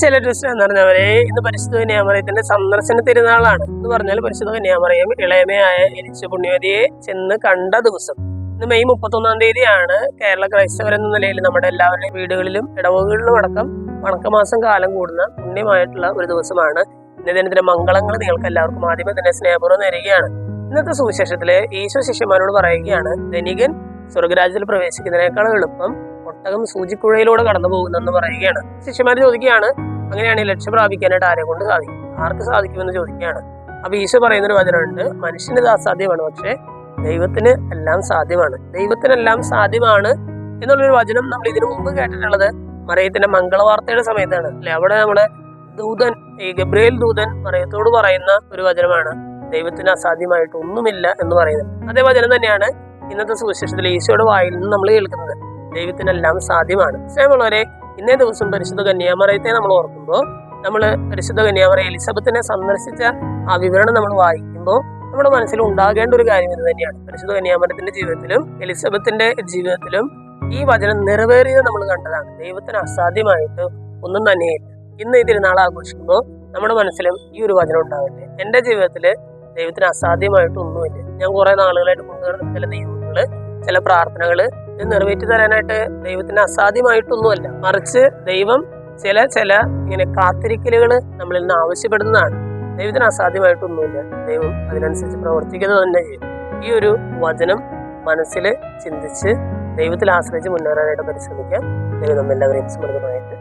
ചില ട്വിസ്റ്റ് എന്ന് പറഞ്ഞവരെ ഇന്ന് പരിശുദ്ധ കന്യാമറിയത്തിന്റെ സന്ദർശന തിരുനാളാണ് എന്ന് പറഞ്ഞാൽ പരിശുദ്ധ കന്യാമറിയം ഇളയമയായ എലിശ പുണ്യവതിയെ ചെന്ന് കണ്ട ദിവസം. ഇന്ന് മെയ് 31 തീയതിയാണ്. കേരള ക്രൈസ്തവരെന്ന നിലയിൽ നമ്മുടെ എല്ലാവരുടെയും വീടുകളിലും ഇടവകളിലും അടക്കം വണക്കമാസം കാലം കൂടുന്ന പുണ്യമായിട്ടുള്ള ഒരു ദിവസമാണ്. ഇന്നത്തെ ദിനത്തിന്റെ മംഗളങ്ങൾ നിങ്ങൾക്ക് എല്ലാവർക്കും ആദ്യമേ തന്നെ സ്നേഹപൂർവ്വം നേരുകയാണ്. ഇന്നത്തെ സുവിശേഷത്തില് ഈശോ ശിഷ്യന്മാരോട് പറയുകയാണ്, ധനികൻ സ്വർഗരാജ്യത്തിൽ പ്രവേശിക്കുന്നതിനേക്കാൾ എളുപ്പം ഒട്ടകം സൂചിക്കുഴയിലൂടെ കടന്നു പോകുന്നെന്ന് പറയുകയാണ്. ശിഷ്യന്മാർ ചോദിക്കുകയാണ്, അങ്ങനെയാണെങ്കിൽ ലക്ഷ്യം പ്രാപിക്കാനായിട്ട് ആരെ കൊണ്ട് സാധിക്കും, ആർക്ക് സാധിക്കുമെന്ന് ചോദിക്കുകയാണ്. അപ്പൊ ഈശോ പറയുന്നൊരു വചനമുണ്ട്, മനുഷ്യന് ഇത് അസാധ്യമാണ്, പക്ഷെ ദൈവത്തിന് എല്ലാം സാധ്യമാണ്. ദൈവത്തിനെല്ലാം സാധ്യമാണ് എന്നുള്ളൊരു വചനം നമ്മൾ ഇതിനു മുമ്പ് കേട്ടിട്ടുള്ളത് മറിയത്തിന്റെ മംഗളവാർത്തയുടെ സമയത്താണ് അല്ലെ. അവിടെ നമ്മുടെ ദൂതൻ, ഈ ഗബ്രിയേൽ ദൂതൻ മറിയത്തോട് പറയുന്ന ഒരു വചനമാണ്, ദൈവത്തിന് അസാധ്യമായിട്ട് ഒന്നുമില്ല എന്ന് പറയുന്നത്. അതേ വചനം തന്നെയാണ് ഇന്നത്തെ സുവിശേഷത്തിൽ ഈശോയുടെ വായിൽ നിന്ന് നമ്മൾ കേൾക്കുന്നത്, ദൈവത്തിനെല്ലാം സാധ്യമാണ്. സ്നേഹമുള്ളവരെ, ഇന്നേ ദിവസം പരിശുദ്ധ കന്യാമറിയത്തെ നമ്മൾ ഓർക്കുമ്പോൾ, നമ്മൾ പരിശുദ്ധ കന്യാമറിയ എലിസബത്തിനെ സന്ദർശിച്ച ആ വിവരണം നമ്മൾ വായിക്കുമ്പോൾ നമ്മുടെ മനസ്സിൽ ഉണ്ടാകേണ്ട ഒരു കാര്യം ഇത് തന്നെയാണ്. പരിശുദ്ധ കന്യാമറിയത്തിന്റെ ജീവിതത്തിലും എലിസബത്തിന്റെ ജീവിതത്തിലും ഈ വചനം നിറവേറിയത് നമ്മൾ കണ്ടതാണ്. ദൈവത്തിന് അസാധ്യമായിട്ട് ഒന്നും തന്നെയില്ല. ഇന്ന് ഈ തിരുനാൾ ആഘോഷിക്കുമ്പോൾ നമ്മുടെ മനസ്സിലും ഈ ഒരു വചനം ഉണ്ടാകട്ടെ. എന്റെ ജീവിതത്തില് ദൈവത്തിന് അസാധ്യമായിട്ട് ഒന്നുമില്ല. ഞാൻ കുറെ നാളുകളായിട്ട് കൊണ്ടുവരുന്ന ചില നിയമങ്ങള്, ചില പ്രാർത്ഥനകള് ഇത് നിറവേറ്റി തരാനായിട്ട് ദൈവത്തിന് അസാധ്യമായിട്ടൊന്നുമല്ല, മറിച്ച് ദൈവം ചില ഇങ്ങനെ കാത്തിരിക്കലുകൾ നമ്മളിൽ നിന്ന് ആവശ്യപ്പെടുന്നതാണ്. ദൈവത്തിന് അസാധ്യമായിട്ടൊന്നുമില്ല, ദൈവം അതിനനുസരിച്ച് പ്രവർത്തിക്കുന്നത് തന്നെ ചെയ്യും. ഈ ഒരു വചനം മനസ്സിൽ ചിന്തിച്ച് ദൈവത്തിൽ ആശ്രയിച്ച് മുന്നേറാനായിട്ട് പരിശ്രമിക്കാം. ദൈവം നമ്മെല്ലാവരെയും സമൃദ്ധമായിട്ട്